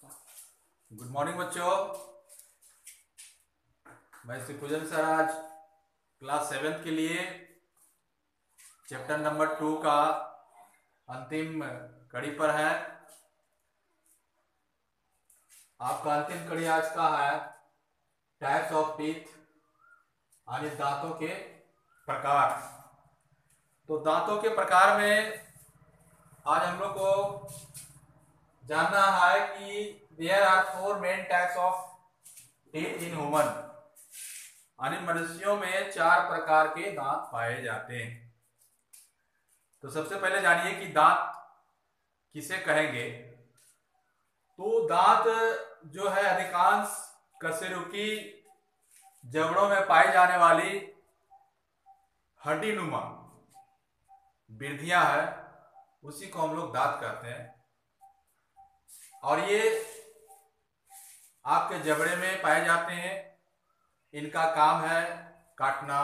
Good morning बच्चों। मैं श्री पूजन सर आज क्लास 7 के लिए चैप्टर नंबर 2 का अंतिम कड़ी पर है। आपका अंतिम कड़ी आज का है टाइप्स ऑफ टीथ, यानी दांतों के प्रकार। तो दांतों के प्रकार में आज हम लोग को जानना है कि there are 4 main types of teeth in human, यानी मनुष्यों में 4 प्रकार के दांत पाए जाते हैं। तो सबसे पहले जानिए कि दांत किसे कहेंगे। तो दांत जो है अधिकांश कशेरुकी जबड़ों में पाई जाने वाली हड्डीनुमा वृद्धियां है, उसी को हम लोग दांत कहते हैं। और ये आपके जबड़े में पाए जाते हैं। इनका काम है काटना,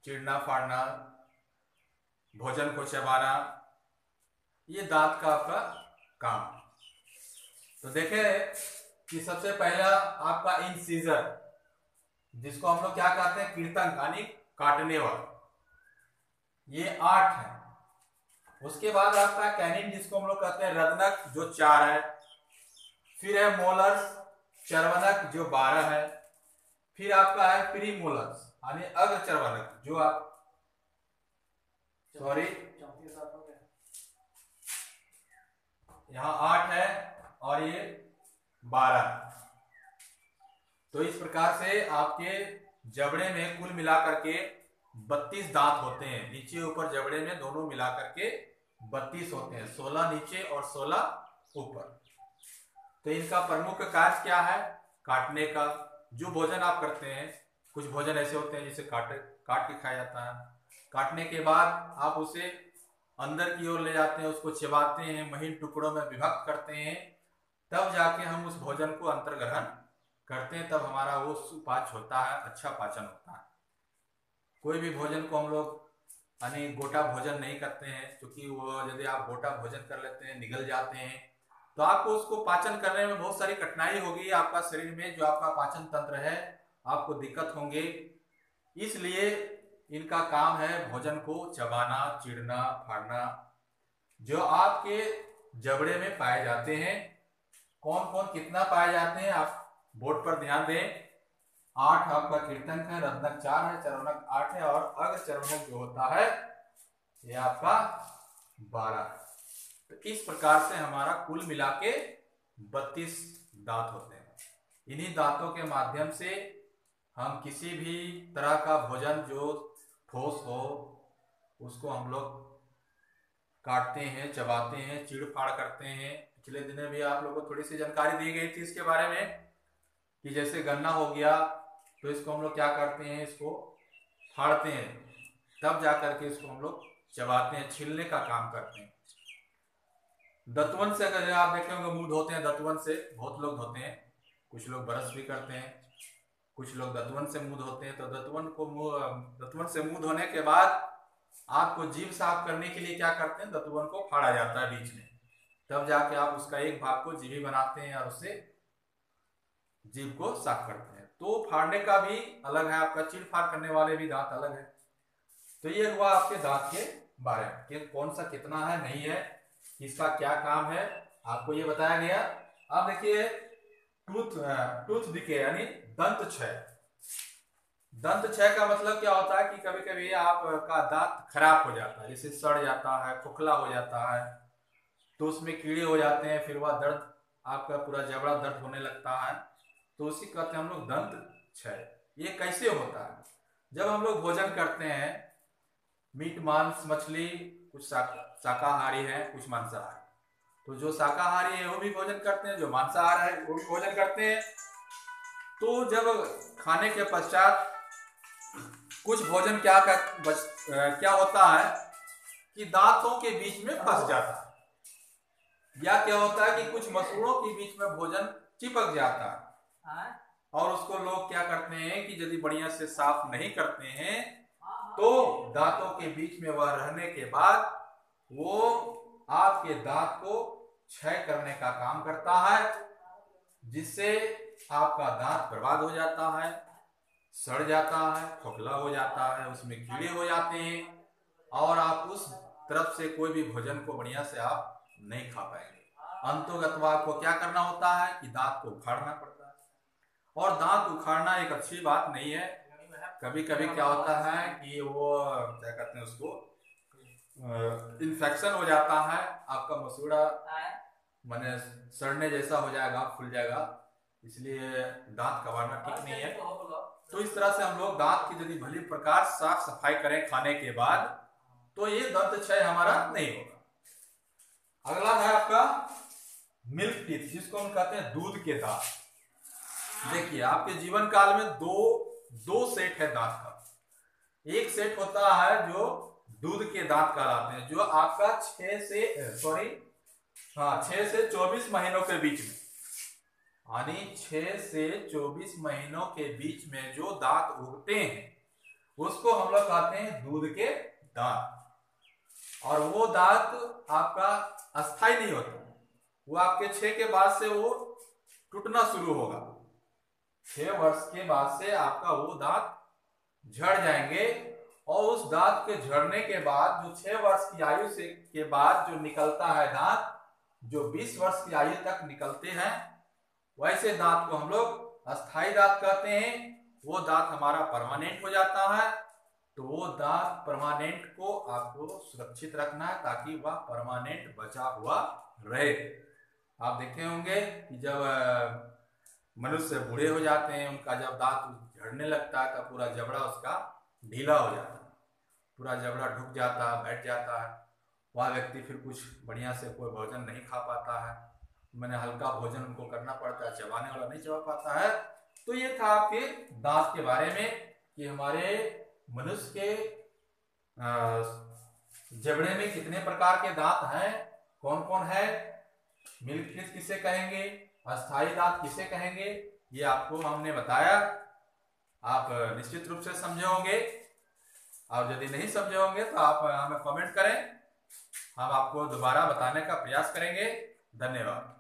चीरना, फाड़ना, भोजन को चबाना, ये दांत का आपका काम। तो देखें कि सबसे पहला आपका इंसीजर, जिसको हम लोग क्या कहते हैं, कीर्तन, यानी काटने वाला, ये 8 है। उसके बाद आपका कैनिन, जिसको हम लोग कहते हैं रदनक, जो 4 है। फिर है मोलर्स, चर्वनक, जो 12 है। फिर आपका है प्री मोलर्स, यानी अग्र चर्वनक, जो आप यहाँ 8 है और ये 12। तो इस प्रकार से आपके जबड़े में कुल मिलाकर के 32 दांत होते हैं। नीचे ऊपर जबड़े में दोनों मिलाकर के 32 होते हैं, 16 नीचे और 16 ऊपर। तो इनका प्रमुख कार्य क्या है? काटने का। जो भोजन आप करते हैं, कुछ भोजन ऐसे होते हैं जिसे काट के खाया जाता है। काटने के बाद आप उसे अंदर की ओर ले जाते हैं, उसको चबाते हैं, महीन टुकड़ों में विभक्त करते हैं, तब जाके हम उस भोजन को अंतर्ग्रहण करते हैं। तब हमारा वो सुपाच्य होता है, अच्छा पाचन होता है। कोई भी भोजन को हम लोग यानी गोटा भोजन नहीं करते हैं, क्योंकि वो यदि आप गोटा भोजन कर लेते हैं, निगल जाते हैं, तो आपको उसको पाचन करने में बहुत सारी कठिनाई होगी। आपका शरीर में जो आपका पाचन तंत्र है, आपको दिक्कत होंगे। इसलिए इनका काम है भोजन को चबाना, चीरना, फाड़ना। जो आपके जबड़े में पाए जाते हैं, कौन कौन कितना पाए जाते हैं, आप बोर्ड पर ध्यान दें। 8 आपका कीर्तन है, रत्नक 4 है, चर्वनक 8 है, और अग्र चर्वनक जो होता है ये आपका 12 है। तो इस प्रकार से हमारा कुल मिला के 32 दांत होते हैं। इन्हीं दांतों के माध्यम से हम किसी भी तरह का भोजन जो ठोस हो, उसको हम लोग काटते हैं, चबाते हैं, चीड़ फाड़ करते हैं। पिछले दिनों भी आप लोगों को थोड़ी सी जानकारी दी गई थी इसके बारे में कि जैसे गन्ना हो गया, तो इसको हम लोग क्या करते हैं, इसको फाड़ते हैं, तब जाकर के इसको हम लोग चबाते हैं, छीलने का काम करते हैं। दतवन से अगर आप देखे होंगे, मुंह धोते हैं दतवन से, बहुत लोग धोते हैं, कुछ लोग ब्रश भी करते हैं, कुछ लोग दतवन से मुंह धोते हैं। तो दतवन से मुंह धोने के बाद आपको जीभ साफ करने के लिए क्या करते हैं, दतवन को फाड़ा जाता है बीच में, तब जाके आप उसका एक भाग को जीभी बनाते हैं और उससे जीभ को साफ करते हैं। तो फाड़ने का भी अलग है, आपका चीड़ फाड़ करने वाले भी दांत अलग है। तो ये हुआ आपके दांत के बारे में कि कौन सा कितना है, नहीं है, किसका क्या काम है, आपको ये बताया गया। अब देखिए टूथ डिके, यानी दंत क्षय। दंत क्षय का मतलब क्या होता है कि कभी कभी आपका दांत खराब हो जाता है, जैसे सड़ जाता है, खोखला हो जाता है, तो उसमें कीड़े हो जाते हैं, फिर वह दर्द, आपका पूरा जबड़ा दर्द होने लगता है, तो उसी कहते हैं हम लोग दंत क्षय। ये कैसे होता है? जब हम लोग भोजन करते हैं, मीट, मांस, मछली, कुछ शाकाहारी है, कुछ मांसाहारी। तो जो शाकाहारी है वो भी भोजन करते हैं, जो मांसाहार है वो भी भोजन करते हैं। तो जब खाने के पश्चात कुछ भोजन क्या होता है कि दांतों के बीच में फंस जाता है, या क्या होता है कि कुछ मसूड़ों के बीच में भोजन चिपक जाता है, और उसको लोग क्या करते हैं कि यदि बढ़िया से साफ नहीं करते हैं, तो दांतों के बीच में वह रहने के बाद वो आपके दांत को क्षय करने का काम करता है, जिससे आपका दांत बर्बाद हो जाता है, सड़ जाता है, खोखला हो जाता है, उसमें कीड़े हो जाते हैं और आप उस तरफ से कोई भी भोजन को बढ़िया से आप नहीं खा पाएंगे। अंततः आपको क्या करना होता है कि दांत को उखाड़ना पड़ता है, और दांत उखाड़ना एक अच्छी बात नहीं है। कभी कभी क्या होता है कि वो क्या कहते हैं उसको, इन्फेक्शन हो जाता है, आपका मसूड़ा माने सड़ने जैसा हो जाएगा, फूल जाएगा, इसलिए दांत कबाड़ना ठीक नहीं है। तो इस तरह से हम लोग दांत की यदि भली प्रकार साफ सफाई करें खाने के बाद, तो ये दंत क्षय हमारा नहीं होगा। अगला है आपका मिल्क टीथ, जिसको हम कहते हैं दूध के दांत। देखिए आपके जीवन काल में दो सेट है दांत का। एक सेट होता है जो दूध के दांत कहलाते हैं, जो आपका 6 से 24 महीनों के बीच में, यानी 6 से 24 महीनों के बीच में जो दांत उगते हैं उसको हम लोग कहते हैं दूध के दांत। और वो दांत आपका अस्थाई नहीं होता, वो आपके 6 के बाद से वो टूटना शुरू होगा। 6 वर्ष के बाद से आपका वो दांत झड़ जाएंगे, और उस दांत के झड़ने के बाद जो 6 वर्ष की आयु से के बाद जो निकलता है दांत, जो 20 वर्ष की आयु तक निकलते हैं, वैसे दांत को हम लोग अस्थाई दांत कहते हैं। वो दांत हमारा परमानेंट हो जाता है। तो वो दांत परमानेंट को आपको सुरक्षित रखना है ताकि वह परमानेंट बचा हुआ रहे। आप देखे होंगे कि जब मनुष्य बूढ़े हो जाते हैं, उनका जब दांत झड़ने लगता है तो पूरा जबड़ा उसका ढीला हो जाता है, पूरा जबड़ा ढुक जाता है, बैठ जाता है। वह व्यक्ति फिर कुछ बढ़िया से कोई भोजन नहीं खा पाता है, मैंने हल्का भोजन उनको करना पड़ता है, चबाने वाला नहीं चबा पाता है। तो ये था आपके दांत के बारे में कि हमारे मनुष्य के जबड़े में कितने प्रकार के दांत हैं, कौन कौन है, मिल्क टीथ किसे कहेंगे, अस्थाई दांत किसे कहेंगे, ये आपको हमने बताया। आप निश्चित रूप से समझे होंगे, और यदि नहीं समझे होंगे तो आप हमें कमेंट करें, हम आपको दोबारा बताने का प्रयास करेंगे। धन्यवाद।